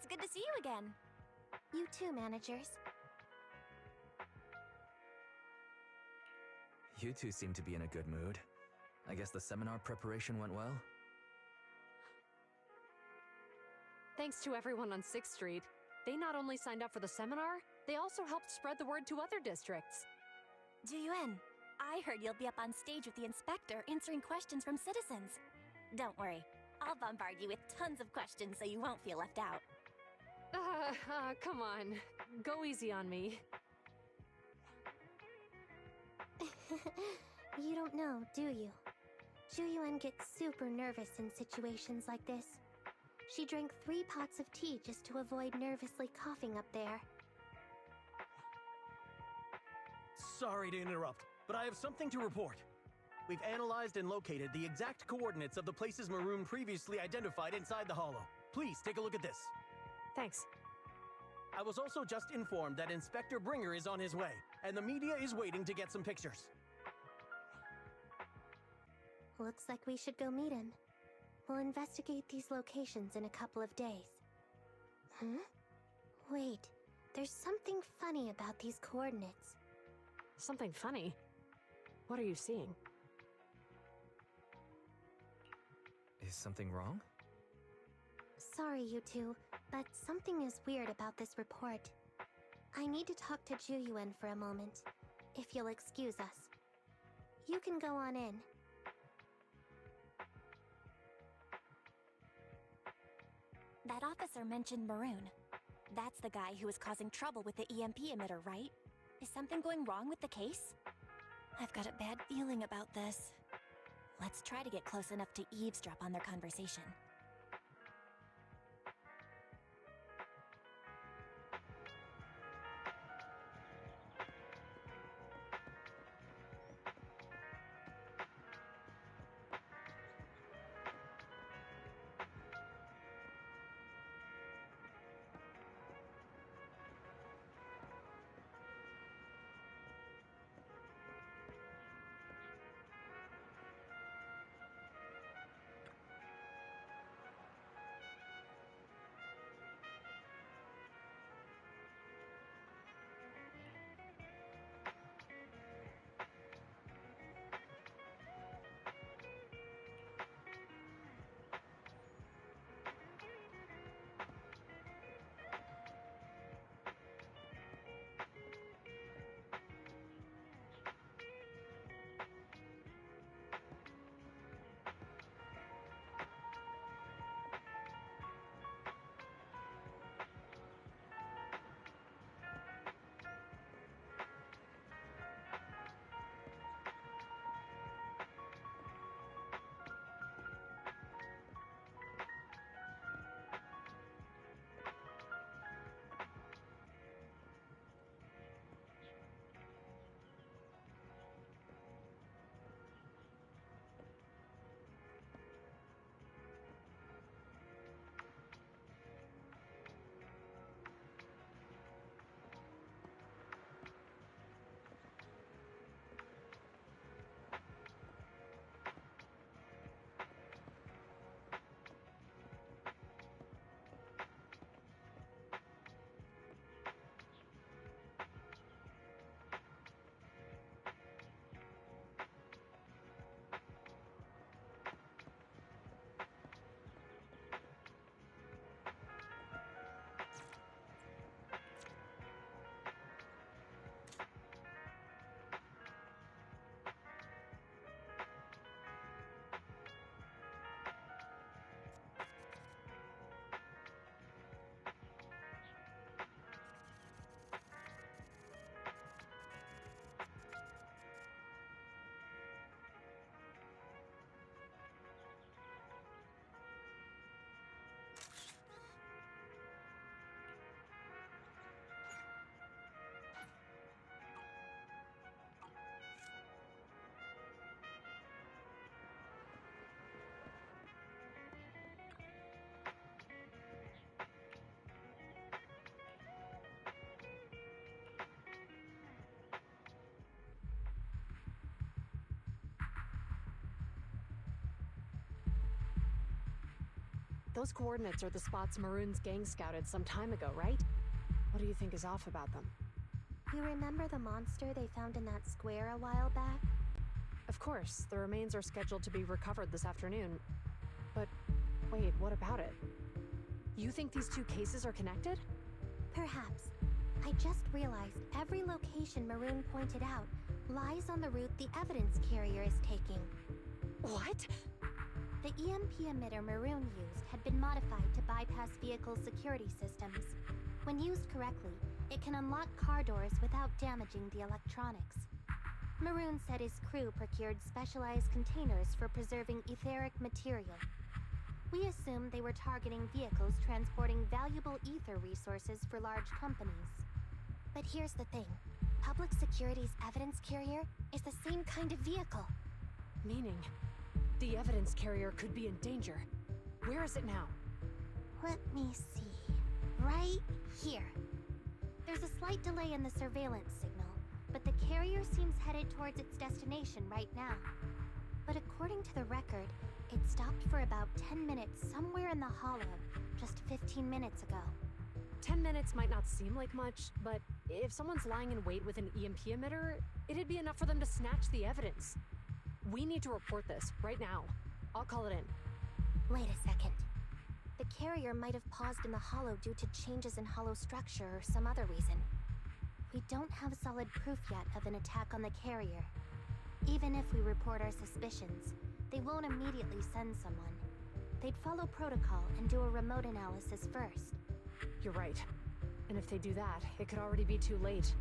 It's good to see you again. You too, managers. You two seem to be in a good mood. I guess the seminar preparation went well? Thanks to everyone on 6th Street. They not only signed up for the seminar, they also helped spread the word to other districts. Juyuan, I heard you'll be up on stage with the inspector answering questions from citizens. Don't worry, I'll bombard you with tons of questions so you won't feel left out. Come on. Go easy on me. You don't know, do you? Juyuan gets super nervous in situations like this. She drank 3 pots of tea just to avoid nervously coughing up there. Sorry to interrupt, but I have something to report. We've analyzed and located the exact coordinates of the places Maroon previously identified inside the hollow. Please take a look at this. Thanks. I was also just informed that Inspector Bringer is on his way, and the media is waiting to get some pictures. Looks like we should go meet him. We'll investigate these locations in a couple of days. Huh? Wait, there's something funny about these coordinates. Something funny? What are you seeing? Is something wrong? Sorry, you two, but something is weird about this report. I need to talk to Juyuan for a moment, if you'll excuse us. You can go on in. That officer mentioned Maroon. That's the guy who was causing trouble with the EMP emitter, right? Is something going wrong with the case? I've got a bad feeling about this. Let's try to get close enough to eavesdrop on their conversation. Those coordinates are the spots Maroon's gang scouted some time ago, right? What do you think is off about them? You remember the monster they found in that square a while back? Of course, the remains are scheduled to be recovered this afternoon. But wait, what about it? You think these two cases are connected? Perhaps. I just realized every location Maroon pointed out lies on the route the evidence carrier is taking. What? The EMP emitter Maroon used had been modified to bypass vehicle security systems. When used correctly, it can unlock car doors without damaging the electronics. Maroon said his crew procured specialized containers for preserving etheric material. We assumed they were targeting vehicles transporting valuable ether resources for large companies. But here's the thing. Public Security's evidence carrier is the same kind of vehicle. Meaning, the evidence carrier could be in danger. Where is it now? Let me see. Right here. There's a slight delay in the surveillance signal, but the carrier seems headed towards its destination right now. But according to the record, it stopped for about 10 minutes somewhere in the hollow, just 15 minutes ago. 10 minutes might not seem like much, but if someone's lying in wait with an EMP emitter, it'd be enough for them to snatch the evidence. We need to report this right now. I'll call it in. Wait a second. The carrier might have paused in the hollow due to changes in hollow structure or some other reason. We don't have solid proof yet of an attack on the carrier. Even if we report our suspicions, they won't immediately send someone. They'd follow protocol and do a remote analysis first. You're right. And if they do that, it could already be too late.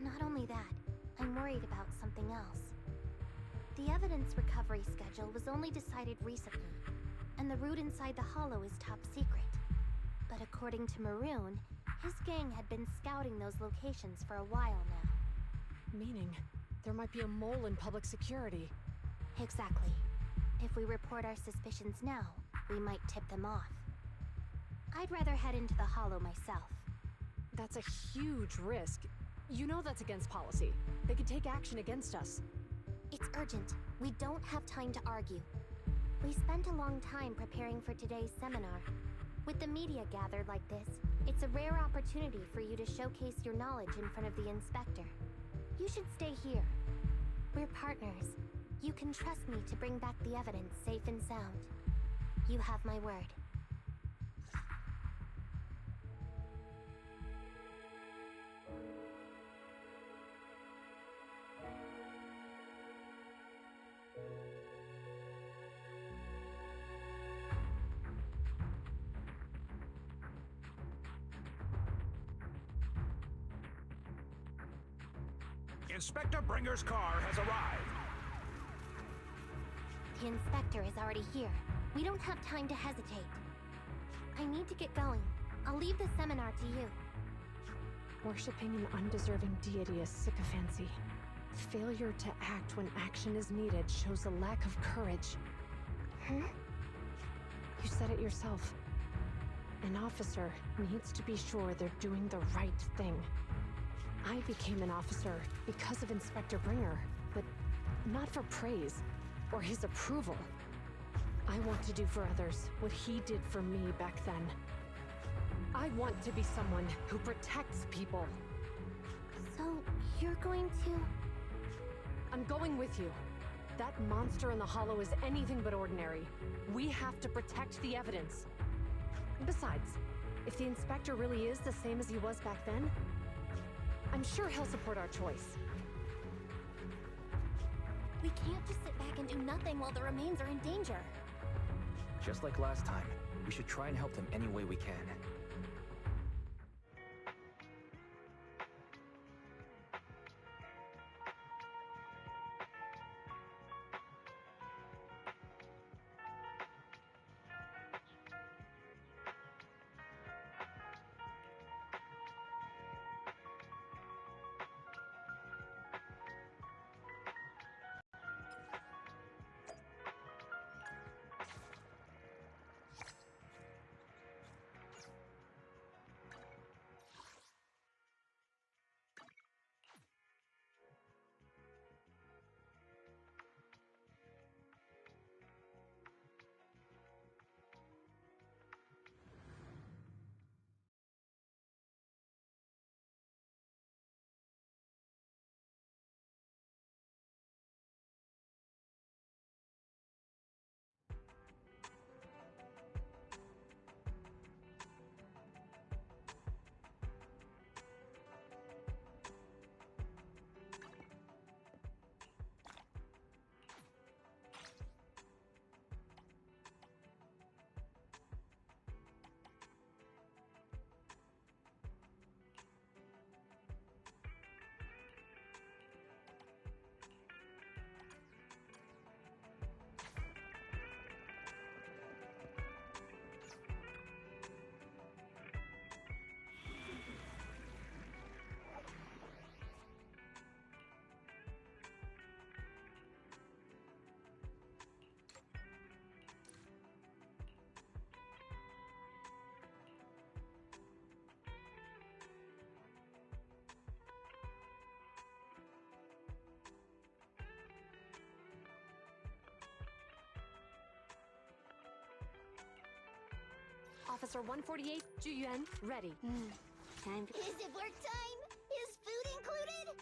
Not only that, I'm worried about something else. The evidence recovery schedule was only decided recently, and the route inside the hollow is top secret. But according to Maroon, his gang had been scouting those locations for a while now. Meaning, there might be a mole in public security. Exactly. If we report our suspicions now, we might tip them off. I'd rather head into the hollow myself. That's a huge risk. You know that's against policy. They could take action against us. It's urgent. We don't have time to argue. We spent a long time preparing for today's seminar. With the media gathered like this, it's a rare opportunity for you to showcase your knowledge in front of the inspector. You should stay here. We're partners. You can trust me to bring back the evidence safe and sound. You have my word. Inspector Bringer's car has arrived. The inspector is already here. We don't have time to hesitate. I need to get going. I'll leave the seminar to you. Worshipping an undeserving deity is sycophancy. Failure to act when action is needed shows a lack of courage. Huh? You said it yourself. An officer needs to be sure they're doing the right thing. I became an officer because of Inspector Bringer, but not for praise or his approval. I want to do for others what he did for me back then. I want to be someone who protects people. So, you're going to... I'm going with you. That monster in the hollow is anything but ordinary. We have to protect the evidence. Besides, if the inspector really is the same as he was back then, I'm sure he'll support our choice. We can't just sit back and do nothing while the remains are in danger. Just like last time, we should try and help them any way we can. Officer 148, Juyuan, ready. Time to... Is it work time? Is food included?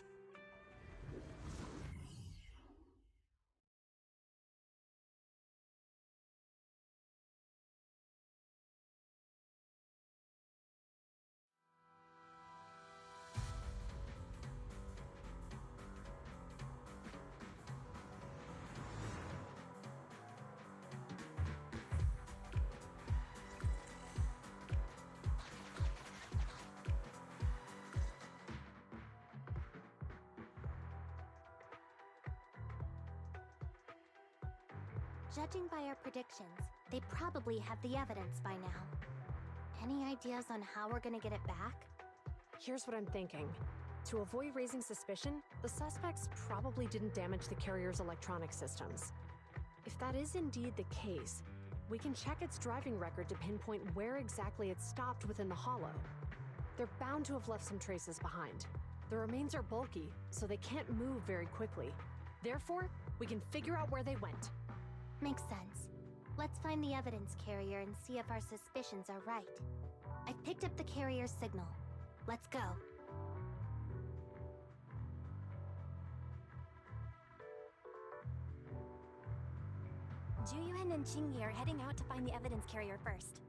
Judging by our predictions, they probably have the evidence by now. Any ideas on how we're gonna get it back? Here's what I'm thinking. To avoid raising suspicion, the suspects probably didn't damage the carrier's electronic systems. If that is indeed the case, we can check its driving record to pinpoint where exactly it stopped within the hollow. They're bound to have left some traces behind. The remains are bulky, so they can't move very quickly. Therefore, we can figure out where they went. Makes sense. Let's find the evidence carrier and see if our suspicions are right. I picked up the carrier's signal. Let's go. Juyuan and Qingyi are heading out to find the evidence carrier first.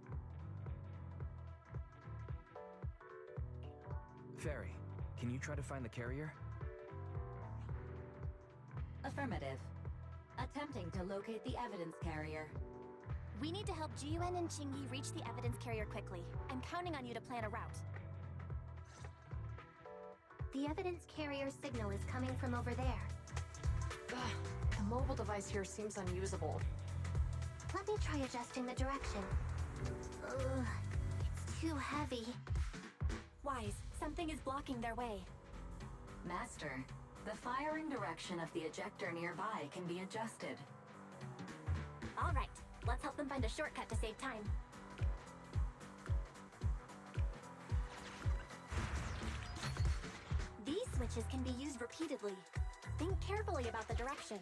Fairy, can you try to find the carrier? Affirmative. Attempting to locate the evidence carrier. We need to help Juyuan and Qingyi reach the evidence carrier quickly. I'm counting on you to plan a route. The evidence carrier's signal is coming from over there. Ugh, the mobile device here seems unusable. Let me try adjusting the direction. Ugh, it's too heavy. Wise, something is blocking their way. Master, the firing direction of the ejector nearby can be adjusted. All right, let's help them find a shortcut to save time. These switches can be used repeatedly. Think carefully about the direction.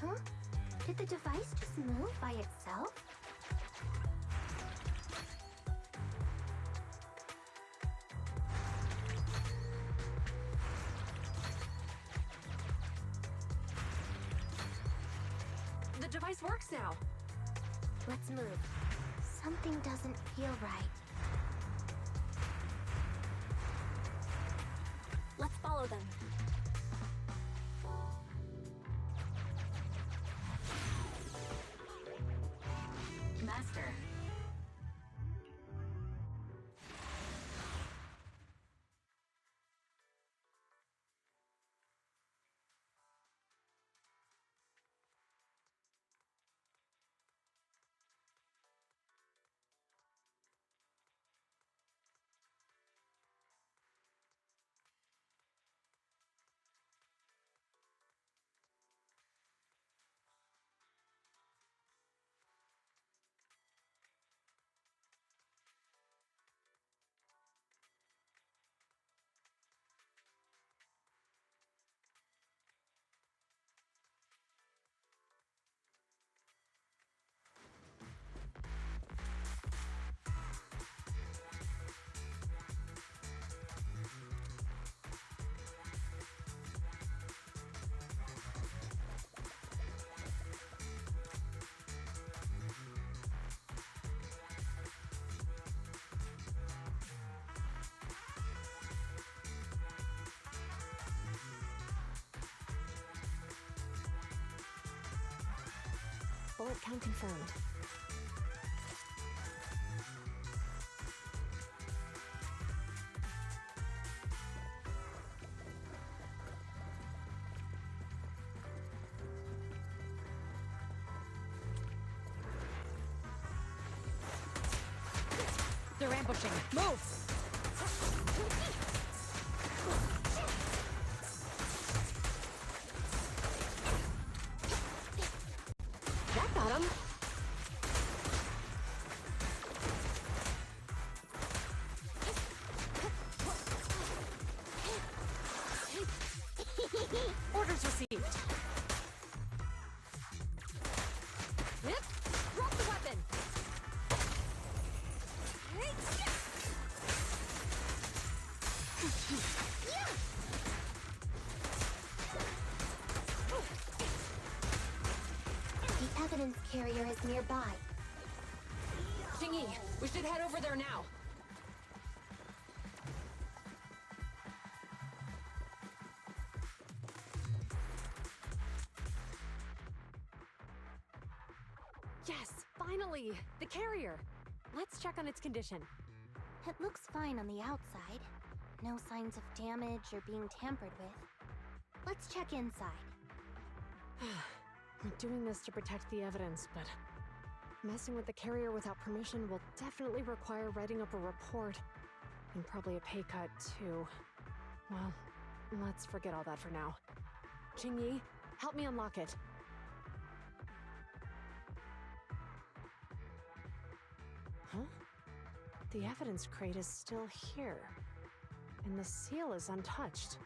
Huh? Did the device just move by itself? The device works now. Let's move. Something doesn't feel right. Let's follow them. Master. Bullet count confirmed. They're ambushing. Move! That got him. Orders received. Yep. Drop the weapon. evidence carrier is nearby. Jingyi, we should head over there now. Yes, finally! The carrier! Let's check on its condition. It looks fine on the outside. No signs of damage or being tampered with. Let's check inside. We're doing this to protect the evidence, but messing with the carrier without permission will definitely require writing up a report. And probably a pay cut, too. Well, let's forget all that for now. Jingyi, help me unlock it. Huh? The evidence crate is still here. And the seal is untouched.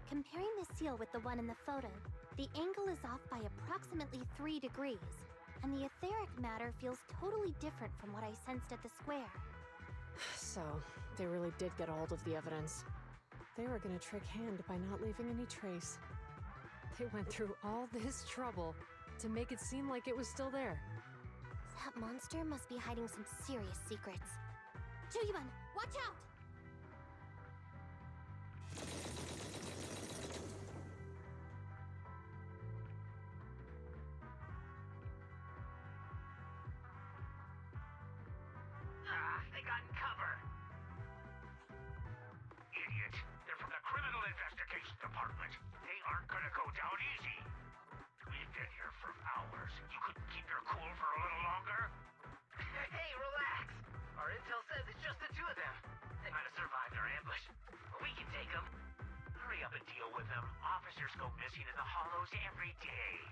Comparing the seal with the one in the photo, the angle is off by approximately 3 degrees, and the etheric matter feels totally different from what I sensed at the square. So, they really did get a hold of the evidence. They were gonna trick Hand by not leaving any trace. They went through all this trouble to make it seem like it was still there. That monster must be hiding some serious secrets. Juyuan, watch out! They got in cover. Idiot. They're from the Criminal Investigation Department. They aren't gonna go down easy. We've been here for hours. You couldn't keep your cool for a little longer? Hey, relax. Our intel says it's just the two of them. They might have survived our ambush, but we can take them. Hurry up and deal with them. Officers go missing in the hollows every day.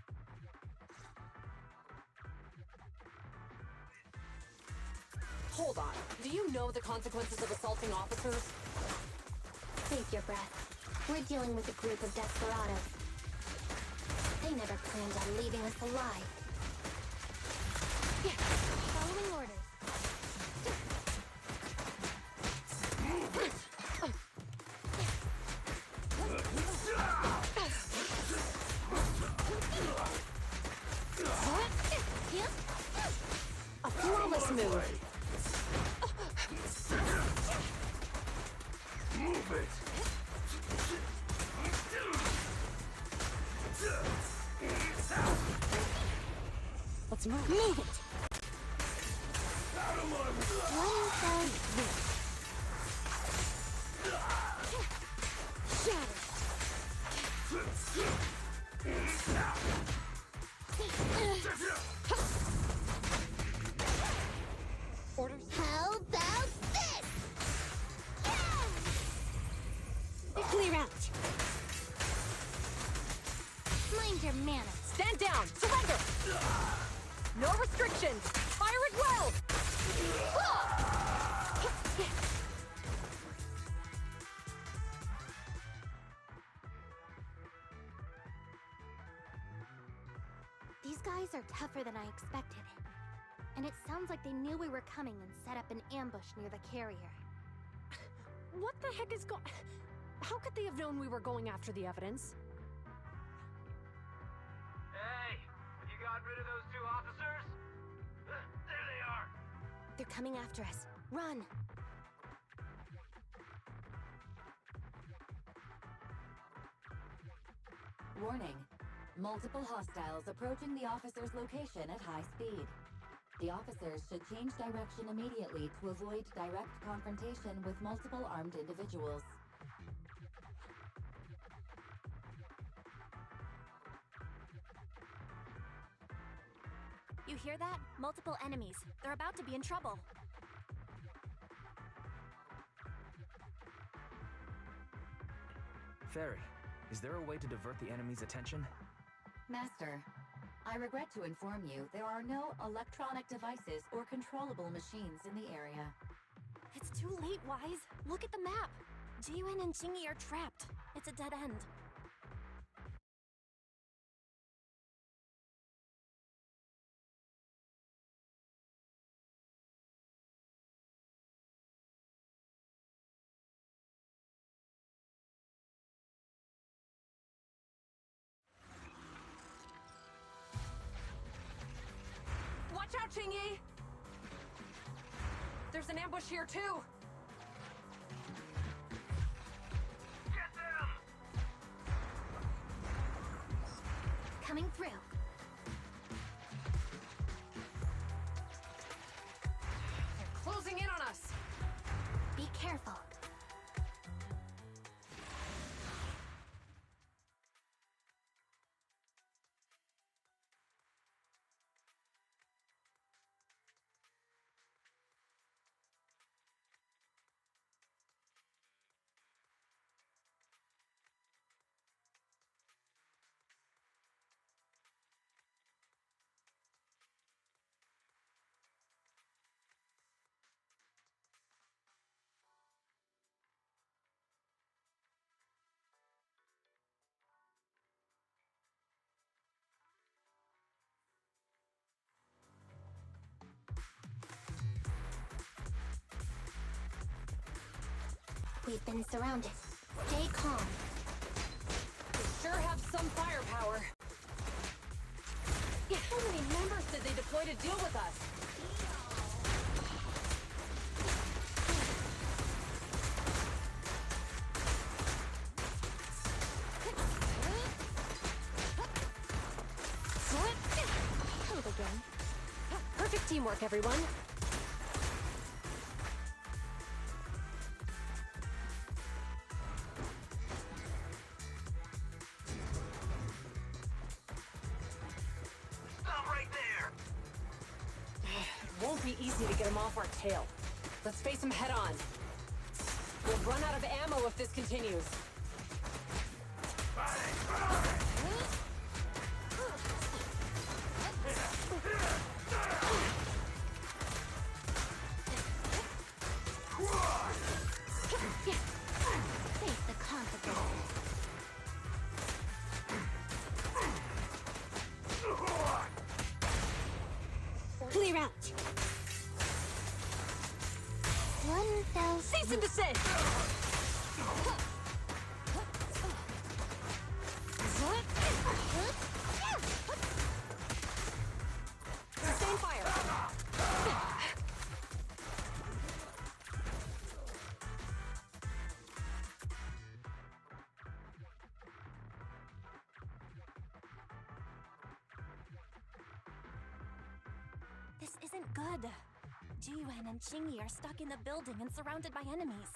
Hold on. Do you know the consequences of assaulting officers? Save your breath. We're dealing with a group of desperados. They never planned on leaving us alive. Following orders. A flawless move. Move it! Let's move. Move it! What is this? Orders? How about this? Clear out! Mind your manners. Stand down! Surrender! No restrictions! Fire it well! These guys are tougher than I expected. And it sounds like they knew we were coming and set up an ambush near the carrier. What the heck is going... How could they have known we were going after the evidence? Hey, have you gotten rid of those two officers? There they are. They're coming after us. Run! Warning. Multiple hostiles approaching the officer's location at high speed. The officers should change direction immediately to avoid direct confrontation with multiple armed individuals. You hear that? Multiple enemies. They're about to be in trouble. Fairy, is there a way to divert the enemy's attention? Master, I regret to inform you there are no electronic devices or controllable machines in the area. It's too late, Wise. Look at the map. Jiyuan and Jingyi are trapped. It's a dead end. Qingyi! There's an ambush here, too! Get them! Coming through. They're closing in on us! Be careful. We've been surrounded. Stay calm. They sure have some firepower. How many members did they deploy to deal with us? Hello again. Perfect teamwork, everyone. Stop right there! It won't be easy to get him off our tail. Let's face him head on. We'll run out of ammo if this continues. Face the consequences. Clear out. 1,000. Cease and desist! Sustain fire! This isn't good. Jiyuan and Qingyi are stuck in the building and surrounded by enemies.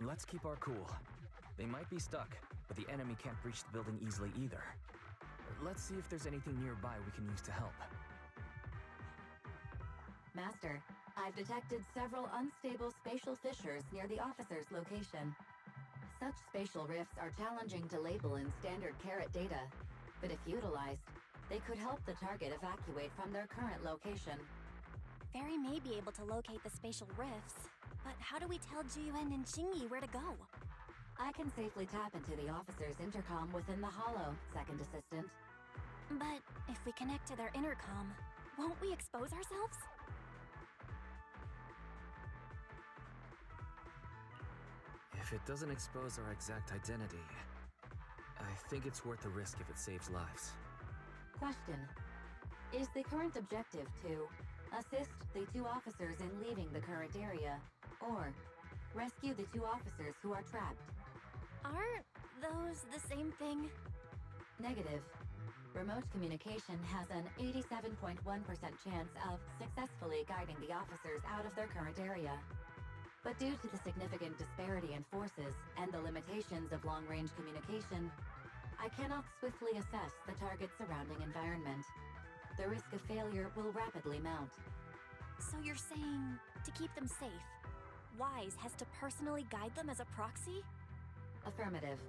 Let's keep our cool. They might be stuck, but the enemy can't breach the building easily either. Let's see if there's anything nearby we can use to help. Master, I've detected several unstable spatial fissures near the officer's location. Such spatial rifts are challenging to label in standard carrot data, but if utilized, they could help the target evacuate from their current location. Fairy may be able to locate the spatial rifts, but how do we tell Jiyuan and Qingyi where to go? I can safely tap into the officer's intercom within the hollow, Second Assistant. But if we connect to their intercom, won't we expose ourselves? If it doesn't expose our exact identity, I think it's worth the risk if it saves lives. Question. Is the current objective to assist the two officers in leaving the current area, or rescue the two officers who are trapped? Aren't those the same thing? Negative. Remote communication has an 87.1% chance of successfully guiding the officers out of their current area. But due to the significant disparity in forces and the limitations of long-range communication, I cannot swiftly assess the target's surrounding environment. The risk of failure will rapidly mount. So you're saying to keep them safe, Wise has to personally guide them as a proxy? Affirmative.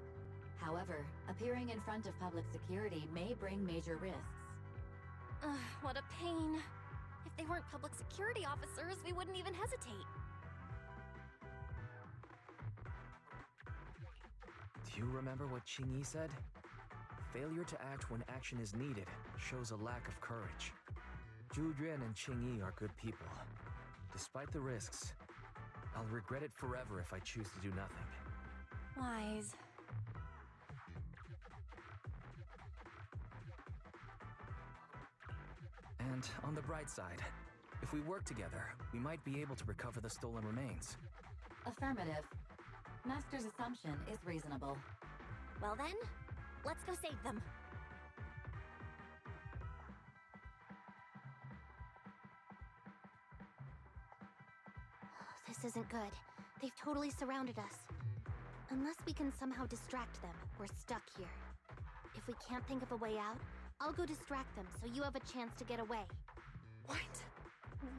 However, appearing in front of public security may bring major risks. Ugh, what a pain. If they weren't public security officers, we wouldn't even hesitate. Do you remember what Qingyi said? Failure to act when action is needed shows a lack of courage. Zhu Yuan and Qingyi are good people. Despite the risks, I'll regret it forever if I choose to do nothing. Wise. And on the bright side, if we work together, we might be able to recover the stolen remains. Affirmative. Master's assumption is reasonable. Well then, let's go save them. This isn't good. They've totally surrounded us. Unless we can somehow distract them, we're stuck here. If we can't think of a way out, I'll go distract them so you have a chance to get away. What?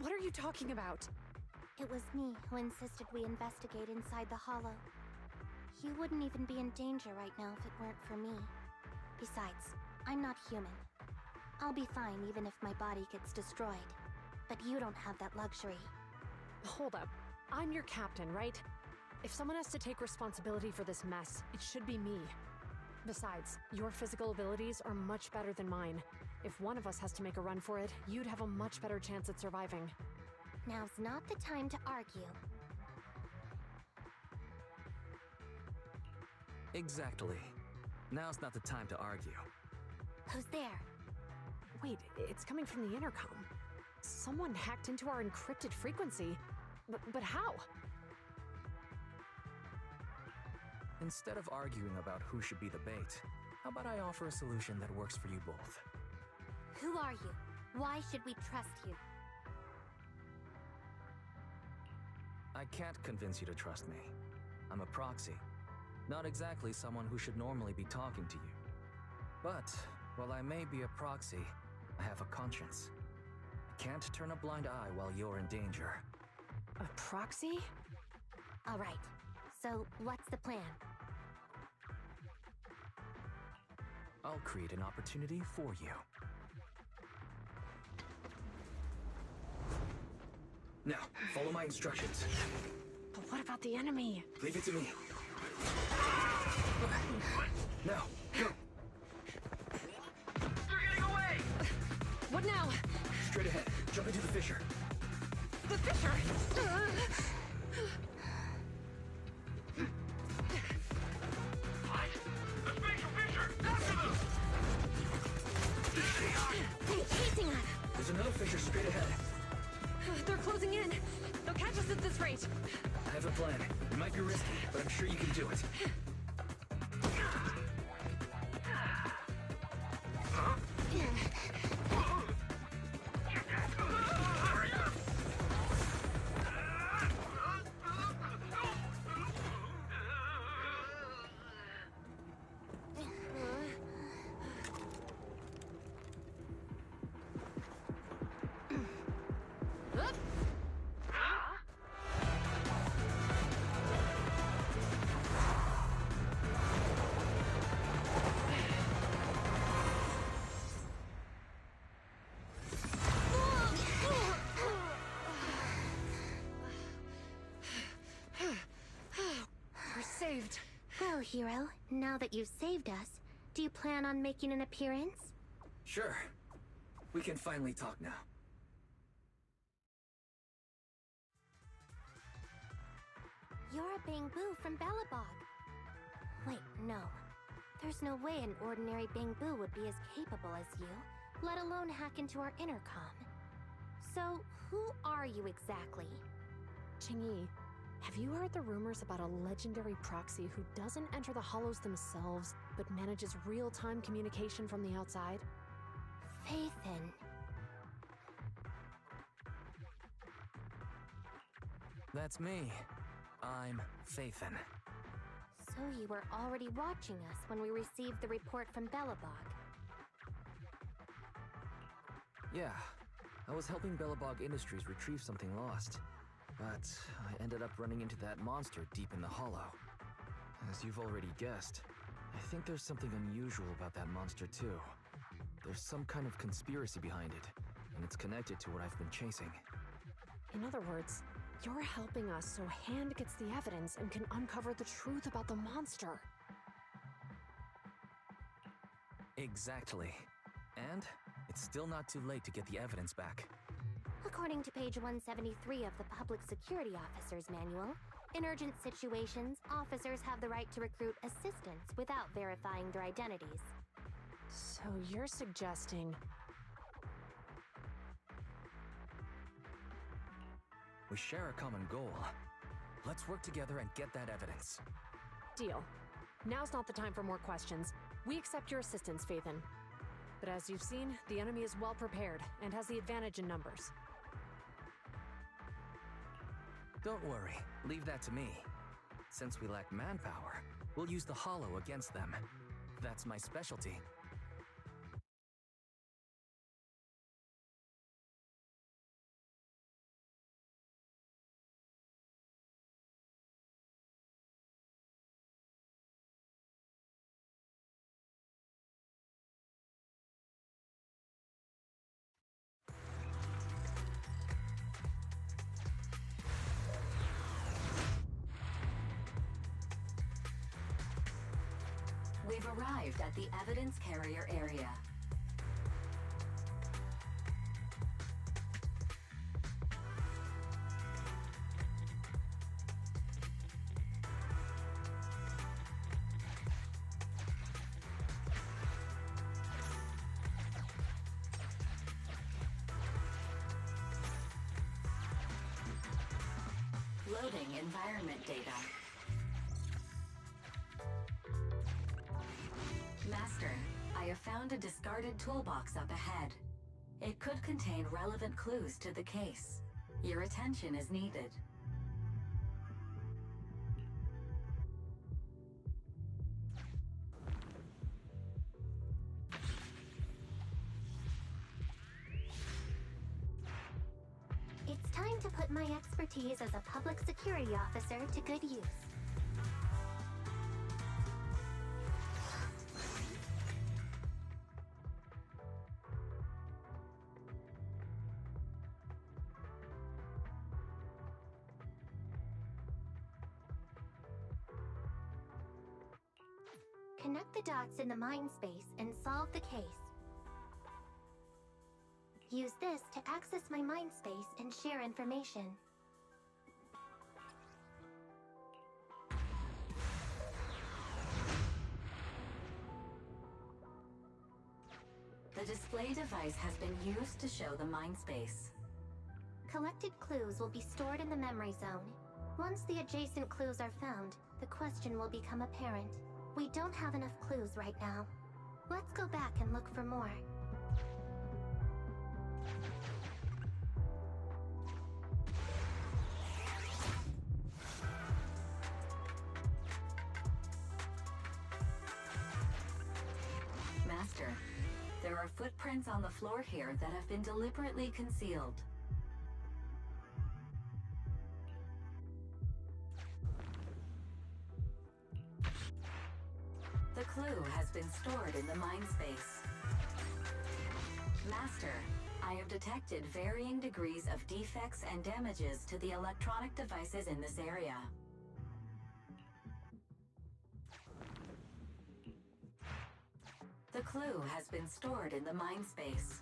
What are you talking about? It was me who insisted we investigate inside the Hollow. You wouldn't even be in danger right now if it weren't for me. Besides, I'm not human. I'll be fine even if my body gets destroyed. But you don't have that luxury. Hold up. I'm your captain, right? If someone has to take responsibility for this mess, it should be me. Besides, your physical abilities are much better than mine. If one of us has to make a run for it, you'd have a much better chance at surviving. Now's not the time to argue. Exactly. Now's not the time to argue. Who's there? Wait, it's coming from the intercom. Someone hacked into our encrypted frequency. But how? Instead of arguing about who should be the bait, how about I offer a solution that works for you both? Who are you? Why should we trust you? I can't convince you to trust me. I'm a proxy. Not exactly someone who should normally be talking to you. But, while I may be a proxy, I have a conscience. I can't turn a blind eye while you're in danger. A proxy? All right. So, what's the plan? I'll create an opportunity for you. Now, follow my instructions. But what about the enemy? Leave it to me. Now, go! They're getting away! What now? Straight ahead. Jump into the fissure. The fissure! What? The spatial fissure! After them! They're chasing us! There's another fissure straight ahead. They're closing in. They'll catch us at this rate. I have a plan. It might be risky, but I'm sure you can do it. Saved. Well, hero, now that you've saved us, do you plan on making an appearance? Sure. We can finally talk now. You're a Bangbu from Belobog. Wait, no. There's no way an ordinary Bangbu would be as capable as you, let alone hack into our intercom. So, who are you exactly? Qingyi, have you heard the rumors about a legendary proxy who doesn't enter the hollows themselves, but manages real-time communication from the outside? Faithin. That's me. I'm Faithin. So you were already watching us when we received the report from Belobog. Yeah, I was helping Belobog Industries retrieve something lost. But I ended up running into that monster deep in the hollow. As you've already guessed, I think there's something unusual about that monster too. There's some kind of conspiracy behind it, and it's connected to what I've been chasing. In other words, you're helping us so Hand gets the evidence and can uncover the truth about the monster. Exactly. And it's still not too late to get the evidence back. According to page 173 of the Public Security Officer's Manual, in urgent situations, officers have the right to recruit assistants without verifying their identities. So you're suggesting... We share a common goal. Let's work together and get that evidence. Deal. Now's not the time for more questions. We accept your assistance, Phaethon. But as you've seen, the enemy is well prepared and has the advantage in numbers. Don't worry, leave that to me. Since we lack manpower, we'll use the Hollow against them. That's my specialty. We've arrived at the evidence carrier area. Loading environment data. Master, I have found a discarded toolbox up ahead. It could contain relevant clues to the case. Your attention is needed. It's time to put my expertise as a public security officer to good use. Connect the dots in the mind space and solve the case. Use this to access my mind space and share information. The display device has been used to show the mind space. Collected clues will be stored in the memory zone. Once the adjacent clues are found, the question will become apparent. We don't have enough clues right now. Let's go back and look for more. Master, there are footprints on the floor here that have been deliberately concealed. The clue has been stored in the mind space. Master, I have detected varying degrees of defects and damages to the electronic devices in this area. The clue has been stored in the mind space.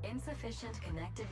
Insufficient connected...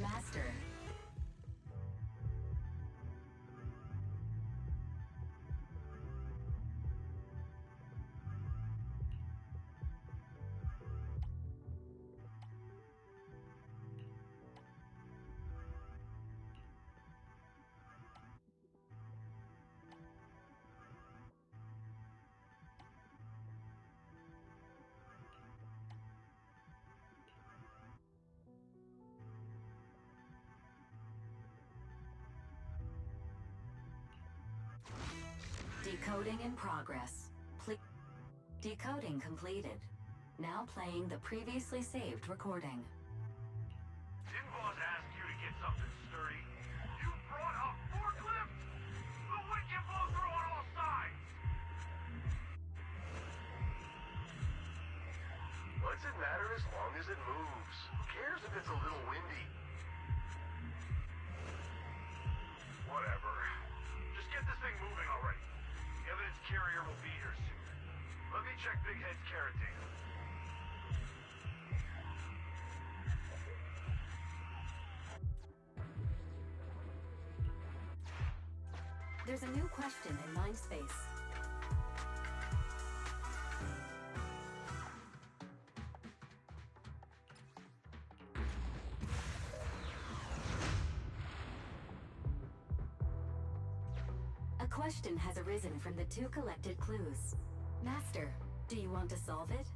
Master. Decoding in progress. Decoding completed. Now playing the previously saved recording. Didn't boss ask you to get something sturdy? You brought a forklift? The wind can blow through on all sides! What's it matter as long as it moves? Who cares if it's a little windy? Whatever. Just get this thing moving already. The evidence carrier will be here soon. Let me check Big Head's carrot data. There's a new question in Mindspace. A question has arisen from the 2 collected clues. Master, do you want to solve it?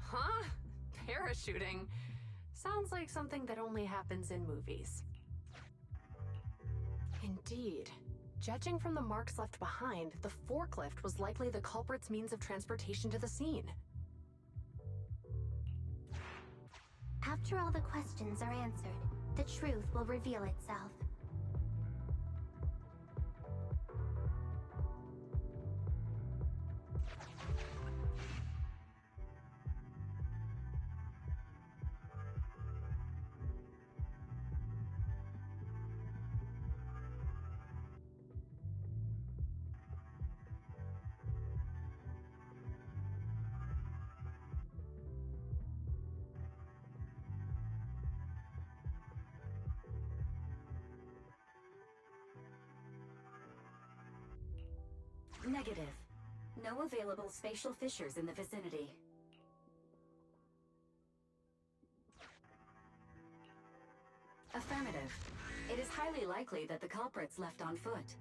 Huh? Parachuting? Sounds like something that only happens in movies. Indeed. Judging from the marks left behind, the forklift was likely the culprit's means of transportation to the scene. After all the questions are answered, the truth will reveal itself. Negative. No available spatial fissures in the vicinity. Affirmative. It is highly likely that the culprit's left on foot.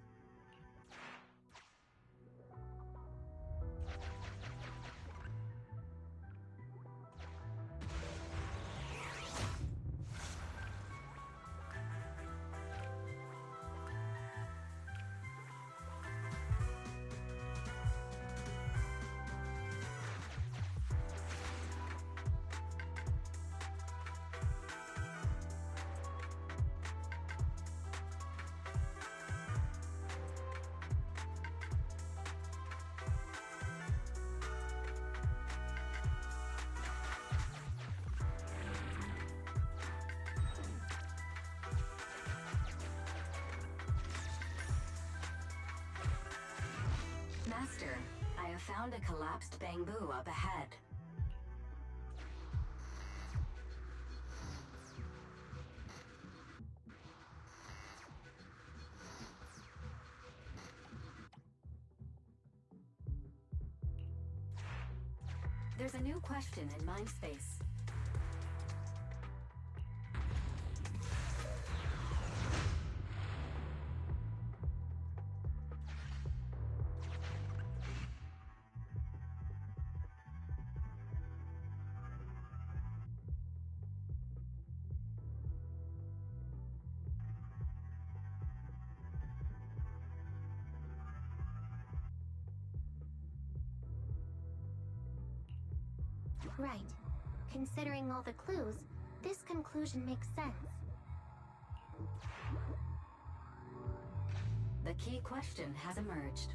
Master, I have found a collapsed bamboo up ahead. There's a new question in Mindspace. Right. Considering all the clues, this conclusion makes sense. The key question has emerged.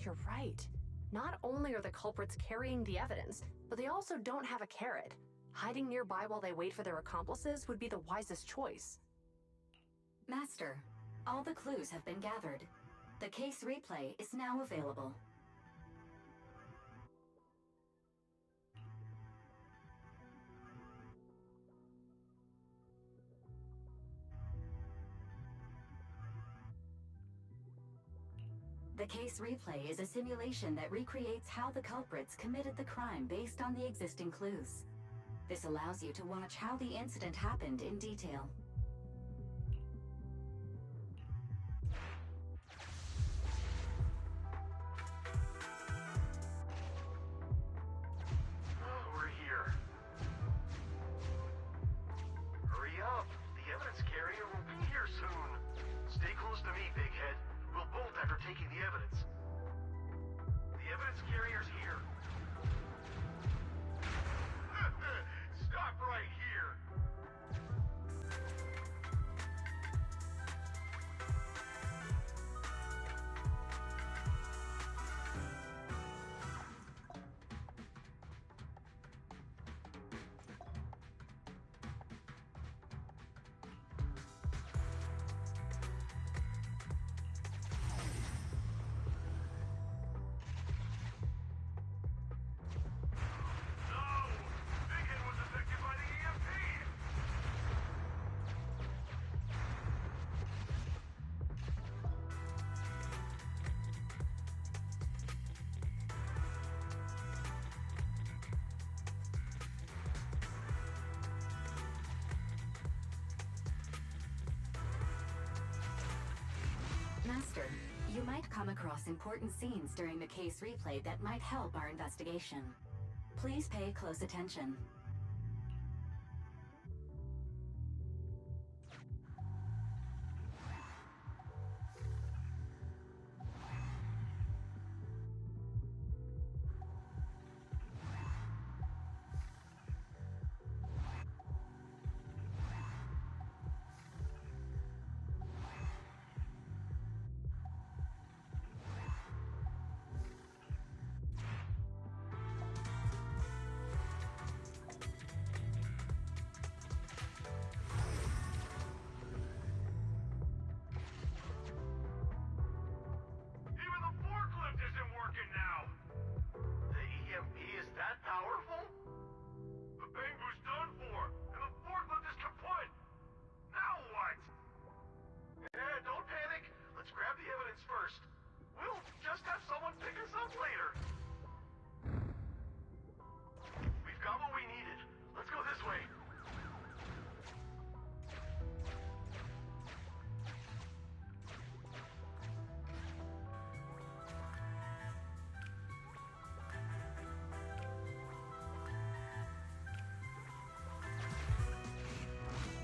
You're right. Not only are the culprits carrying the evidence, but they also don't have a carrot. Hiding nearby while they wait for their accomplices would be the wisest choice. Master, all the clues have been gathered. The case replay is now available. The case replay is a simulation that recreates how the culprits committed the crime based on the existing clues. This allows you to watch how the incident happened in detail. We're here. Hurry up! The evidence carrier will be here soon. Stay close to me, Big Head. We'll bolt after taking the evidence. The evidence carrier's here. Stop right here! Master, you might come across important scenes during the case replay that might help our investigation. Please pay close attention.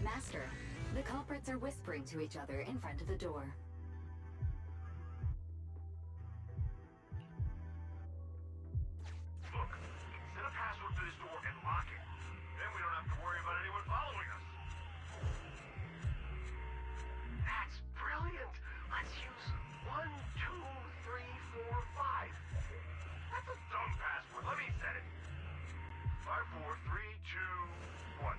Master, the culprits are whispering to each other in front of the door. Look, set a password for this door and lock it. Then we don't have to worry about anyone following us. That's brilliant. Let's use 1, 2, 3, 4, 5. That's a dumb password. Let me set it. 5, 4, 3, 2, 1.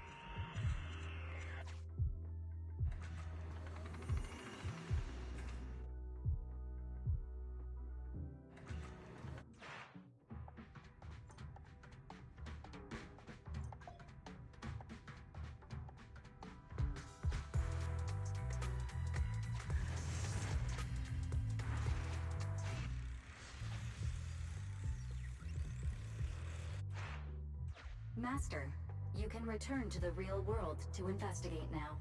Master, you can return to the real world to investigate now.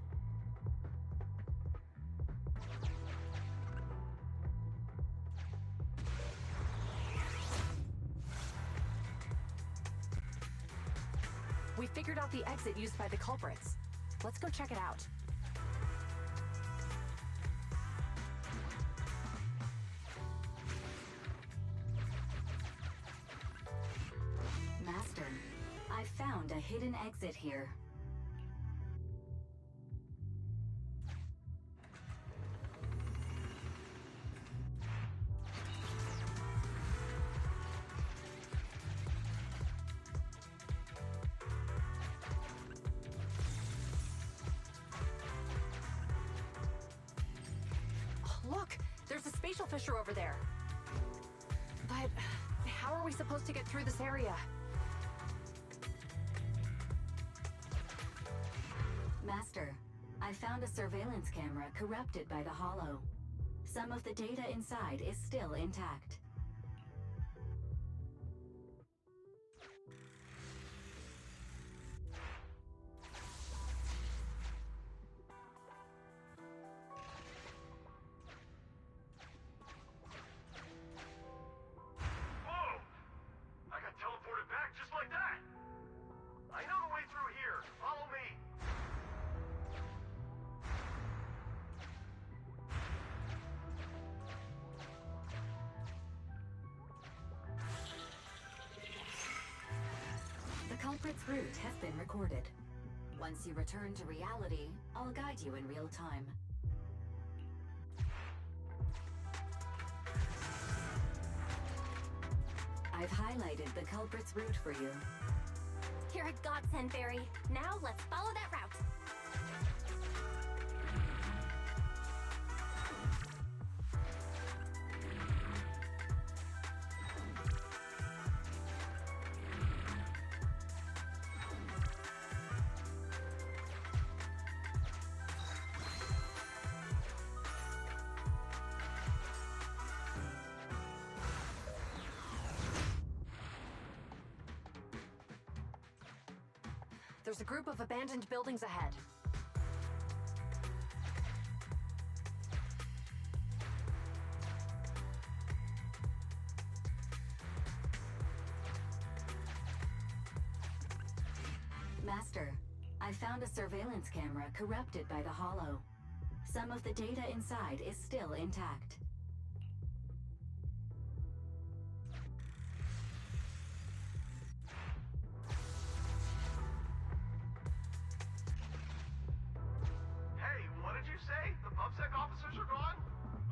We figured out the exit used by the culprits. Let's go check it out. Master, I found a hidden exit here. fissure over there. But how are we supposed to get through this area? Master, I found a surveillance camera corrupted by the Hollow. Some of the data inside is still intact. Whoa! I got teleported back just like that! I know the way through here. Follow me. The culprit's route has been recorded. Once you return to reality, I'll guide you in real time. I've highlighted the culprit's route for you. You're a godsend, Barry. Now let's follow that route. There's a group of abandoned buildings ahead. Master, I found a surveillance camera corrupted by the Hollow. Some of the data inside is still intact. Hey, what did you say? The PubSec officers are gone?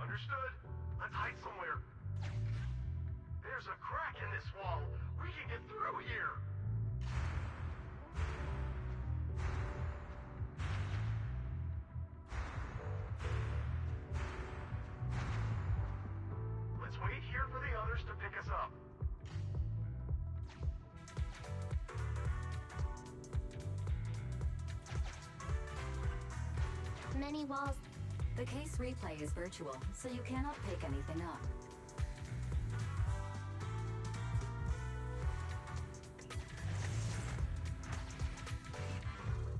Understood. Let's hide somewhere. There's a crack in this wall. We can get through here. Let's wait here for the others to pick us up. Many walls. The case replay is virtual, so you cannot pick anything up.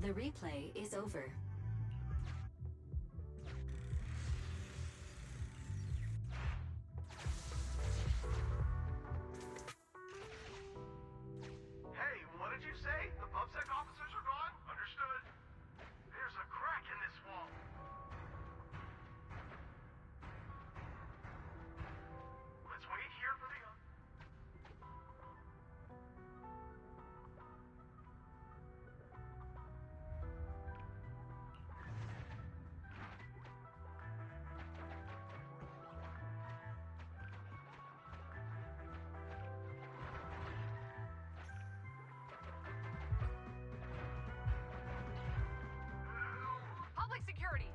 The replay is over. Hey, what did you say? The PubSec officers are gone? Understood. There's a crack in this wall. Let's wait here for the others. Public security!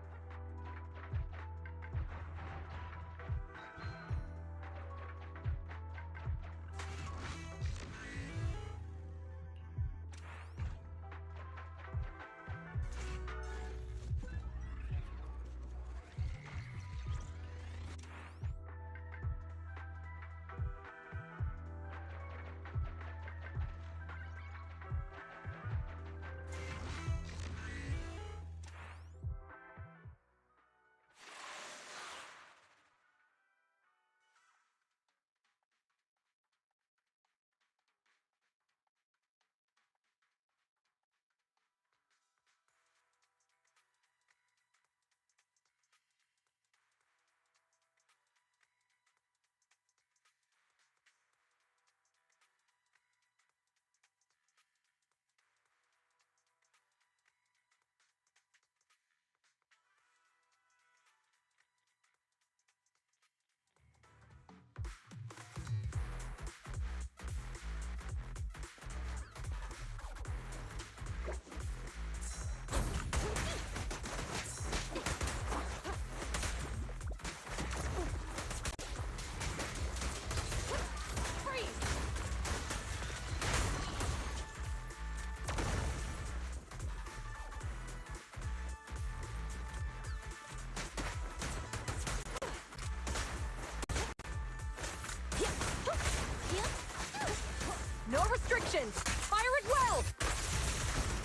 evidence! Fire it well!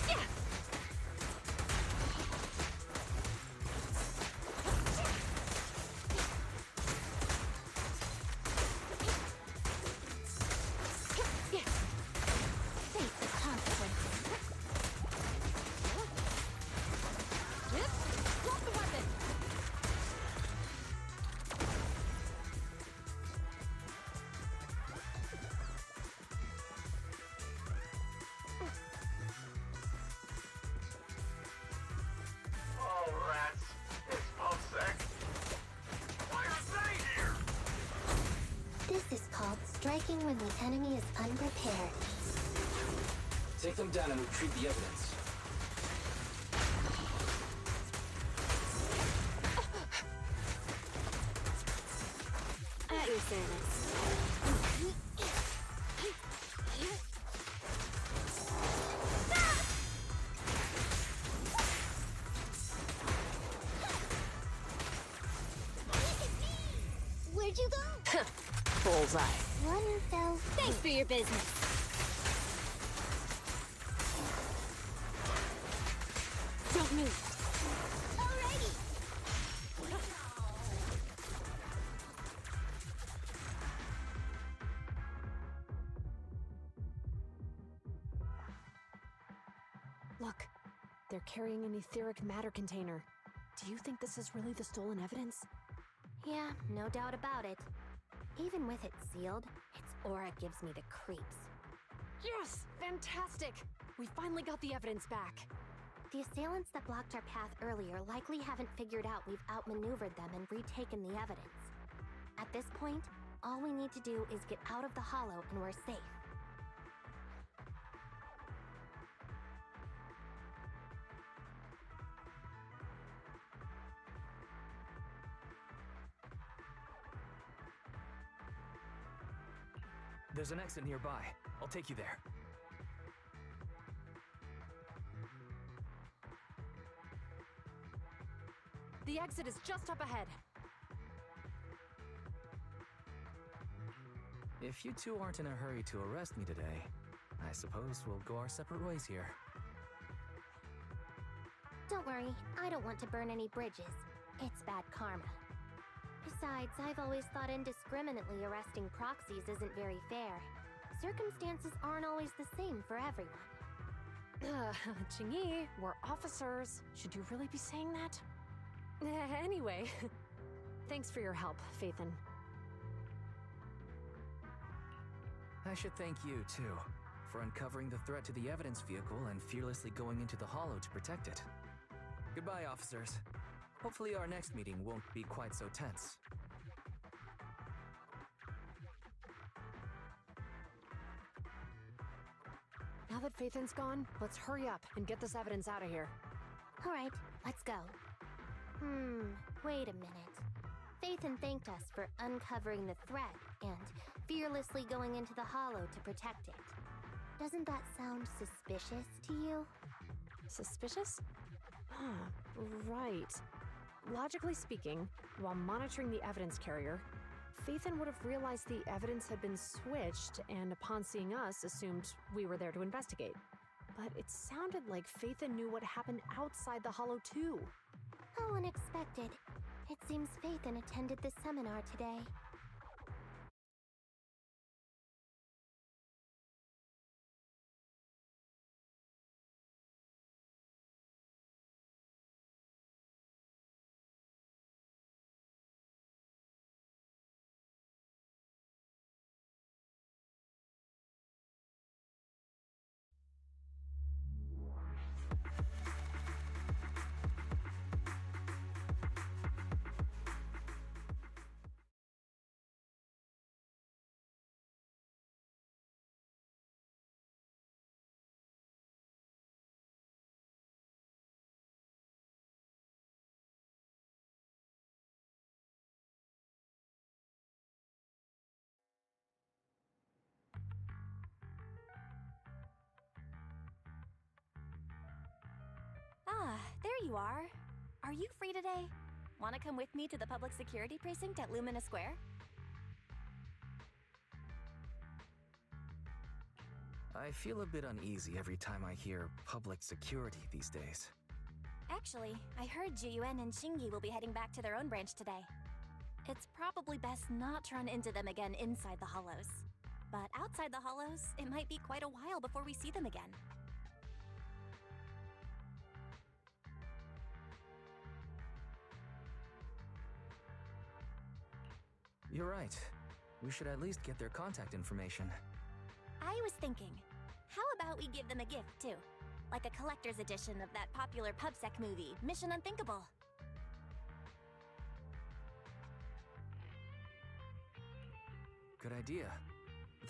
Yeah. Face the consequences. Drop the weapon! Oh, rats. It's Pumsec. Why are they here? This is called striking when the enemy is unprepared. Take them down and retrieve the evidence. At your service. Where'd you go? Bullseye. One fell. Thanks for your business. Don't move. Alrighty. Look, they're carrying an etheric matter container. Do you think this is really the stolen evidence? Yeah, no doubt about it. Even with it sealed, its aura gives me the creeps. Yes! Fantastic! We finally got the evidence back. The assailants that blocked our path earlier likely haven't figured out we've outmaneuvered them and retaken the evidence. At this point, all we need to do is get out of the hollow and we're safe. There's an exit nearby. I'll take you there. The exit is just up ahead. If you two aren't in a hurry to arrest me today, I suppose we'll go our separate ways here. Don't worry, I don't want to burn any bridges. It's bad karma. Besides, I've always thought indiscriminately arresting proxies isn't very fair. Circumstances aren't always the same for everyone. Qingyi, we're officers. Should you really be saying that? Anyway, thanks for your help, Phaethon. I should thank you, too, for uncovering the threat to the evidence vehicle and fearlessly going into the hollow to protect it. Goodbye, officers. Hopefully our next meeting won't be quite so tense. Now that Phaethon's gone, let's hurry up and get this evidence out of here. Alright, let's go. Wait a minute. Phaethon thanked us for uncovering the threat and fearlessly going into the hollow to protect it. Doesn't that sound suspicious to you? Suspicious? Right. Logically speaking, while monitoring the evidence carrier, Phaethon would have realized the evidence had been switched and upon seeing us assumed we were there to investigate. But it sounded like Phaethon knew what happened outside the hollow too. How unexpected. It seems Phaethon attended the seminar today. Ah, there you are. Are you free today? Want to come with me to the public security precinct at Lumina Square? I feel a bit uneasy every time I hear public security these days. Actually, I heard Juyuan and Shingi will be heading back to their own branch today. It's probably best not to run into them again inside the Hollows. But outside the Hollows, it might be quite a while before we see them again. You're right. We should at least get their contact information. I was thinking, how about we give them a gift too? Like a collector's edition of that popular PubSec movie, Mission Unthinkable. Good idea.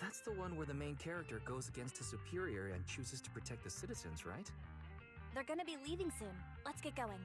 That's the one where the main character goes against his superior and chooses to protect the citizens, right? They're gonna be leaving soon. Let's get going.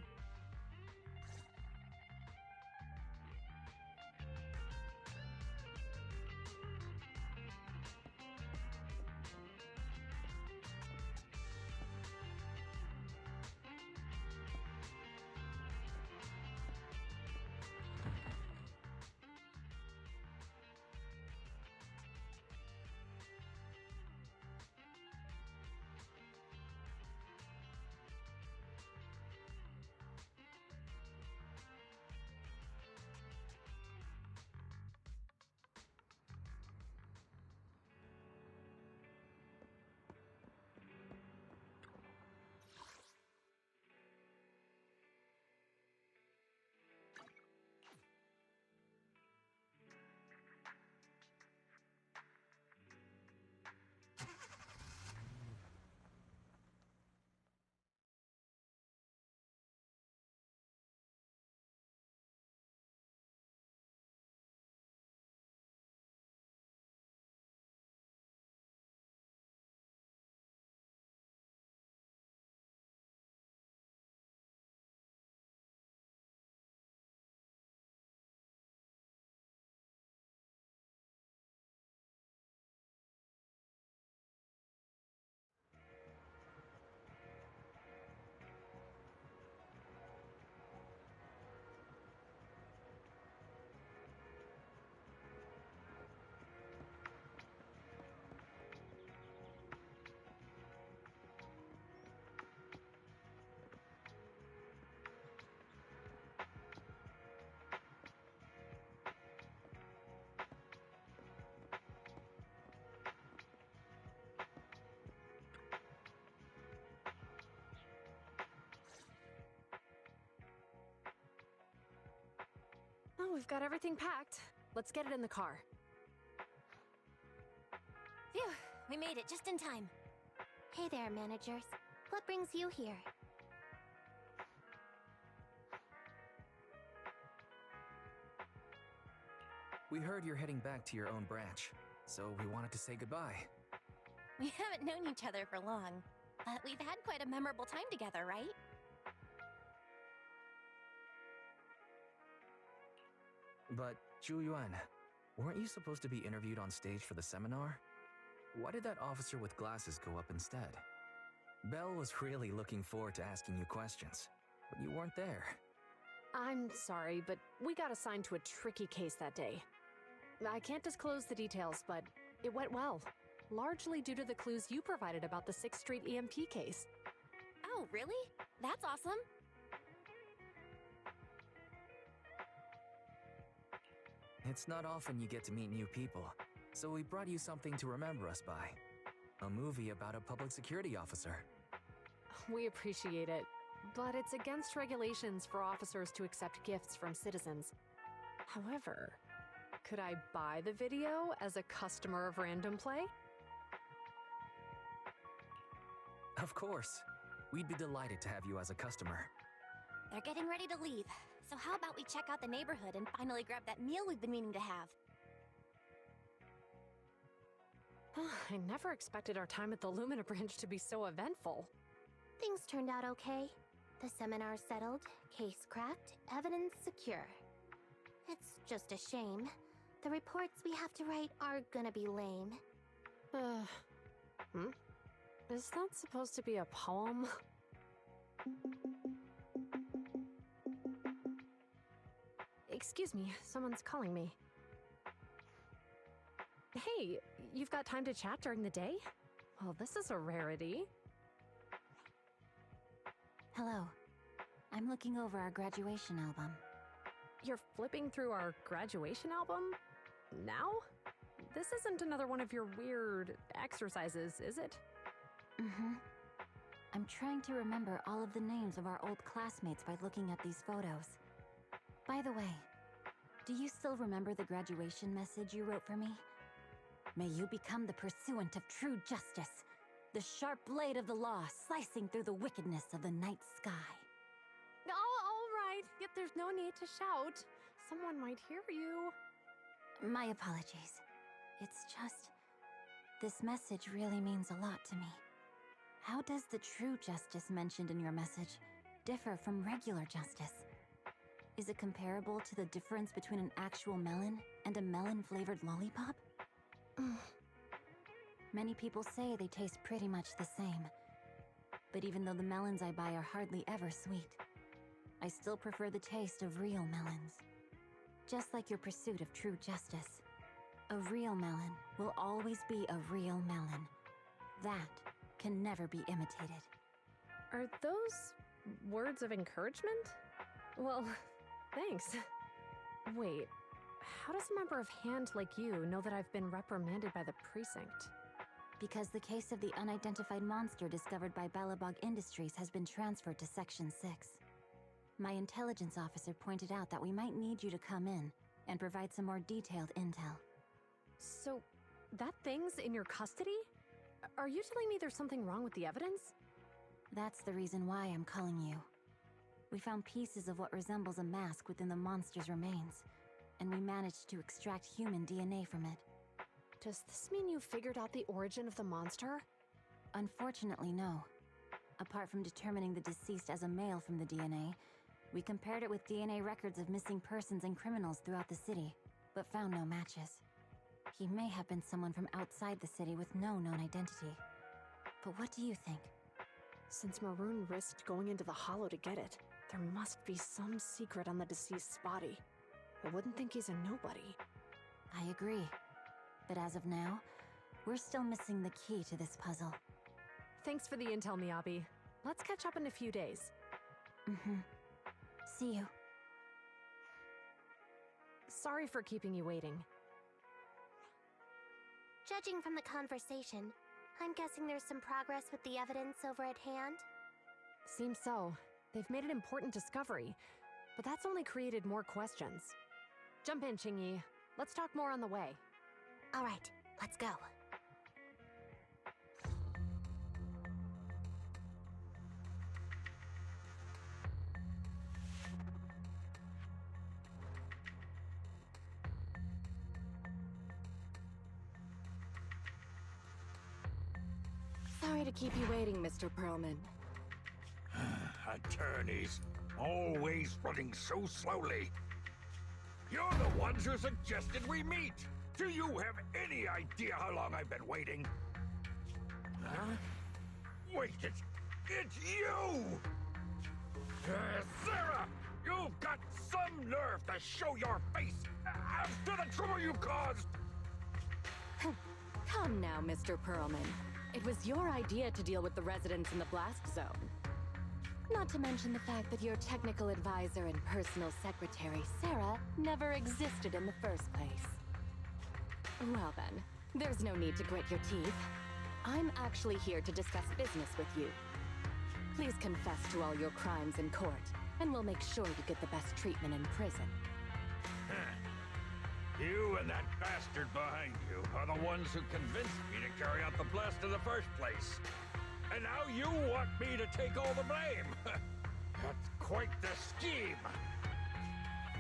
Oh, we've got everything packed. Let's get it in the car. Phew, we made it just in time. Hey there, managers. What brings you here? We heard you're heading back to your own branch, so we wanted to say goodbye. We haven't known each other for long, but we've had quite a memorable time together, right? But, Zhu-Yuan, weren't you supposed to be interviewed on stage for the seminar? Why did that officer with glasses go up instead? Belle was really looking forward to asking you questions, but you weren't there. I'm sorry, but we got assigned to a tricky case that day. I can't disclose the details, but it went well. Largely due to the clues you provided about the 6th Street EMP case. Oh, really? That's awesome. It's not often you get to meet new people, so we brought you something to remember us by. A movie about a public security officer. We appreciate it, but it's against regulations for officers to accept gifts from citizens. However, could I buy the video as a customer of Random Play? Of course. We'd be delighted to have you as a customer. They're getting ready to leave, so how about we check out the neighborhood and finally grab that meal we've been meaning to have? I never expected our time at the Lumina branch to be so eventful. Things turned out okay. The seminar settled, case cracked, evidence secure. It's just a shame. The reports we have to write are gonna be lame. Is that supposed to be a poem? Excuse me, someone's calling me. Hey, you've got time to chat during the day? Well, this is a rarity. Hello. I'm looking over our graduation album. You're flipping through our graduation album? Now? This isn't another one of your weird exercises, is it? Mm-hmm. I'm trying to remember all of the names of our old classmates by looking at these photos. By the way, do you still remember the graduation message you wrote for me? May you become the pursuant of true justice, the sharp blade of the law slicing through the wickedness of the night sky. Oh, all right. Yet there's no need to shout. Someone might hear you. My apologies. It's just... this message really means a lot to me. How does the true justice mentioned in your message differ from regular justice? Is it comparable to the difference between an actual melon and a melon-flavored lollipop? Many people say they taste pretty much the same. But even though the melons I buy are hardly ever sweet, I still prefer the taste of real melons. Just like your pursuit of true justice, a real melon will always be a real melon. That can never be imitated. Are those words of encouragement? Well, thanks. Wait, how does a member of Hand like you know that I've been reprimanded by the precinct? Because the case of the unidentified monster discovered by Balabog Industries has been transferred to Section 6. My intelligence officer pointed out that we might need you to come in and provide some more detailed intel. So, that thing's in your custody? Are you telling me there's something wrong with the evidence? That's the reason why I'm calling you. We found pieces of what resembles a mask within the monster's remains, and we managed to extract human DNA from it. Does this mean you figured out the origin of the monster? Unfortunately, no. Apart from determining the deceased as a male from the DNA, we compared it with DNA records of missing persons and criminals throughout the city, but found no matches. He may have been someone from outside the city with no known identity. But what do you think? Since Maroon risked going into the Hollow to get it, there must be some secret on the deceased's body. I wouldn't think he's a nobody. I agree. But as of now, we're still missing the key to this puzzle. Thanks for the intel, Miyabi. Let's catch up in a few days. Mm-hmm. See you. Sorry for keeping you waiting. Judging from the conversation, I'm guessing there's some progress with the evidence over at Hand? Seems so. They've made an important discovery, but that's only created more questions. Jump in, Qingyi. Let's talk more on the way. All right, let's go. Sorry to keep you waiting, Mr. Perlman. Attorneys, always running so slowly. You're the ones who suggested we meet. Do you have any idea how long I've been waiting? Huh? Wait, it's you! Sarah! You've got some nerve to show your face after the trouble you caused! Come now, Mr. Perlman. It was your idea to deal with the residents in the blast zone. Not to mention the fact that your technical advisor and personal secretary, Sarah, never existed in the first place. Well then, there's no need to grit your teeth. I'm actually here to discuss business with you. Please confess to all your crimes in court, and we'll make sure you get the best treatment in prison. You and that bastard behind you are the ones who convinced me to carry out the blast in the first place. And now you want me to take all the blame. That's quite the scheme.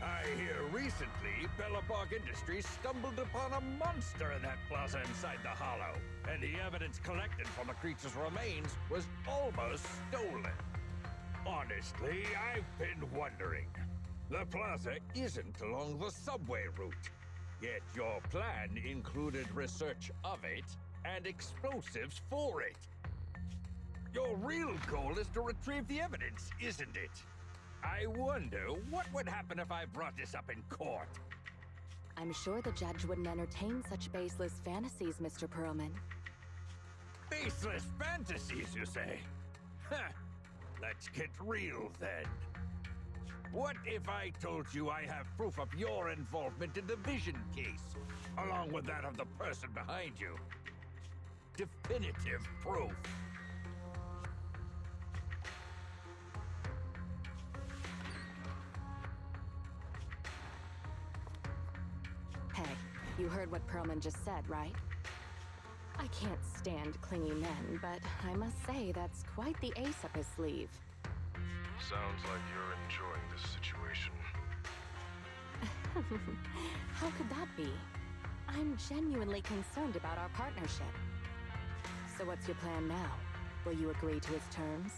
I hear recently, Belobog Industries stumbled upon a monster in that plaza inside the Hollow, and the evidence collected from the creature's remains was almost stolen. Honestly, I've been wondering. The plaza isn't along the subway route, yet your plan included research of it and explosives for it. Your real goal is to retrieve the evidence, isn't it? I wonder what would happen if I brought this up in court. I'm sure the judge wouldn't entertain such baseless fantasies, Mr. Perlman. Baseless fantasies, you say? Huh. Let's get real, then. What if I told you I have proof of your involvement in the Vision case, along with that of the person behind you? Definitive proof. Hey, you heard what Perlman just said, right? I can't stand clingy men, but I must say that's quite the ace up his sleeve. Sounds like you're enjoying this situation. How could that be? I'm genuinely concerned about our partnership. So what's your plan now? Will you agree to his terms?